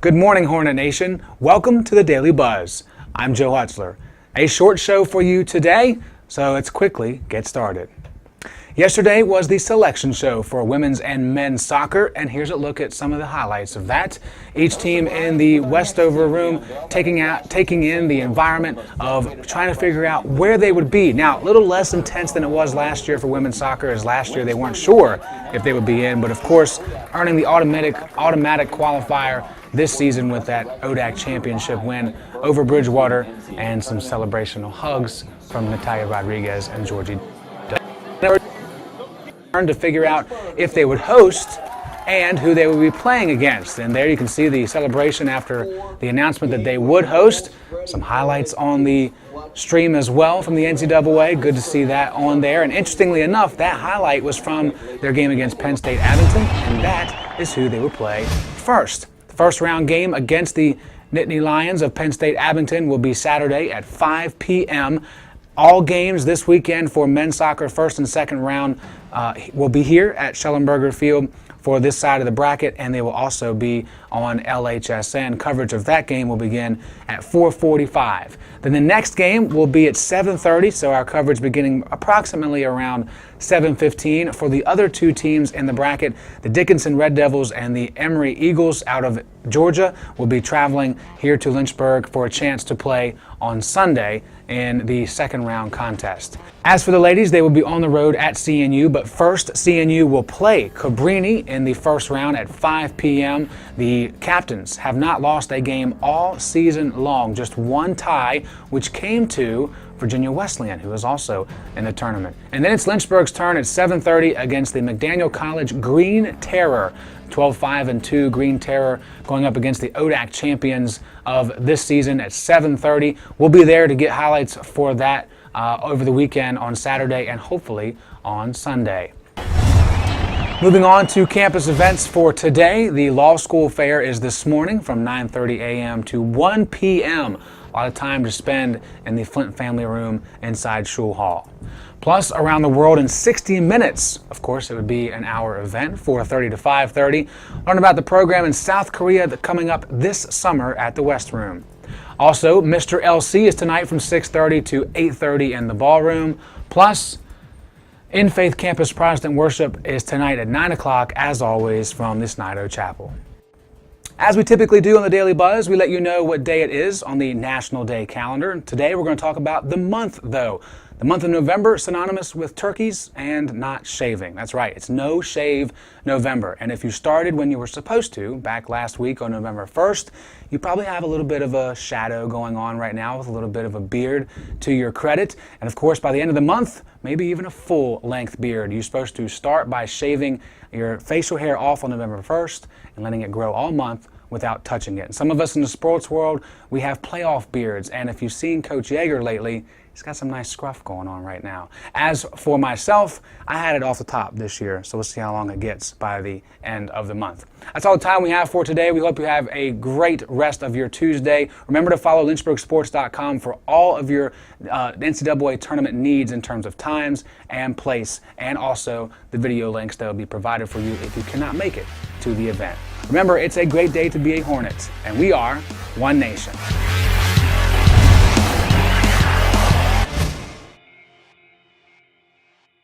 Good morning, Hornet Nation. Welcome to the Daily Buzz. I'm Joe Hutzler. A short show for you today, so let's quickly get started. Yesterday was the selection show for women's and men's soccer, and here's a look at some of the highlights of that. Each team in the Westover room taking in the environment of trying to figure out where they would be. Now, a little less intense than it was last year for women's soccer, as last year they weren't sure if they would be in, but of course, earning the automatic qualifier this season with that ODAC championship win over Bridgewater and some celebrational hugs from Natalia Rodriguez and Georgie to figure out if they would host and who they would be playing against. And there you can see the celebration after the announcement that they would host. Some highlights on the stream as well from the NCAA. Good to see that on there. And interestingly enough, that highlight was from their game against Penn State Abington, and that is who they would play first. The first round game against the Nittany Lions of Penn State Abington will be Saturday at 5 p.m. All games this weekend for men's soccer, first and second round, will be here at Schellenberger Field for this side of the bracket, and they will also be on LHSN. Coverage of that game will begin at 4:45. Then the next game will be at 7:30, so our coverage beginning approximately around 7:15 for the other two teams in the bracket. The Dickinson Red Devils and the Emory Eagles out of Georgia will be traveling here to Lynchburg for a chance to play on Sunday in the second round contest. As for the ladies, they will be on the road at CNU, but first CNU will play Cabrini in the first round at 5 p.m. The captains have not lost a game all season long, just one tie, which came to Virginia Wesleyan, who is also in the tournament. And then it's Lynchburg's turn at 7:30 against the McDaniel College Green Terror. 12-5-2 Green Terror going up against the ODAC champions of this season at 7:30. We'll be there to get highlights for that over the weekend on Saturday and hopefully on Sunday. Moving on to campus events for today, the Law School Fair is this morning from 9:30 a.m. to 1 p.m. A lot of time to spend in the Flint Family Room inside Schule Hall. Plus, Around the World in 60 Minutes. Of course, it would be an hour event, 4:30 to 5:30. Learn about the program in South Korea coming up this summer at the West Room. Also, Mr. LC is tonight from 6:30 to 8:30 in the ballroom. Plus, In Faith Campus Protestant Worship is tonight at 9 o'clock, as always, from the Snido Chapel. As we typically do on the Daily Buzz, we let you know what day it is on the National Day calendar. Today we're going to talk about the month, though. The month of November, synonymous with turkeys and not shaving. That's right, it's No Shave November. And if you started when you were supposed to, back last week on November 1st, you probably have a little bit of a shadow going on right now with a little bit of a beard to your credit. And of course, by the end of the month, maybe even a full-length beard. You're supposed to start by shaving your facial hair off on November 1st and letting it grow all month without touching it. And some of us in the sports world, we have playoff beards. And if you've seen Coach Yeager lately, he's got some nice scruff going on right now. As for myself, I had it off the top this year, so we'll see how long it gets by the end of the month. That's all the time we have for today. We hope you have a great rest of your Tuesday. Remember to follow lynchburgsports.com for all of your NCAA tournament needs in terms of times and place, and also the video links that will be provided for you if you cannot make it to the event. Remember, it's a great day to be a Hornet, and we are one nation.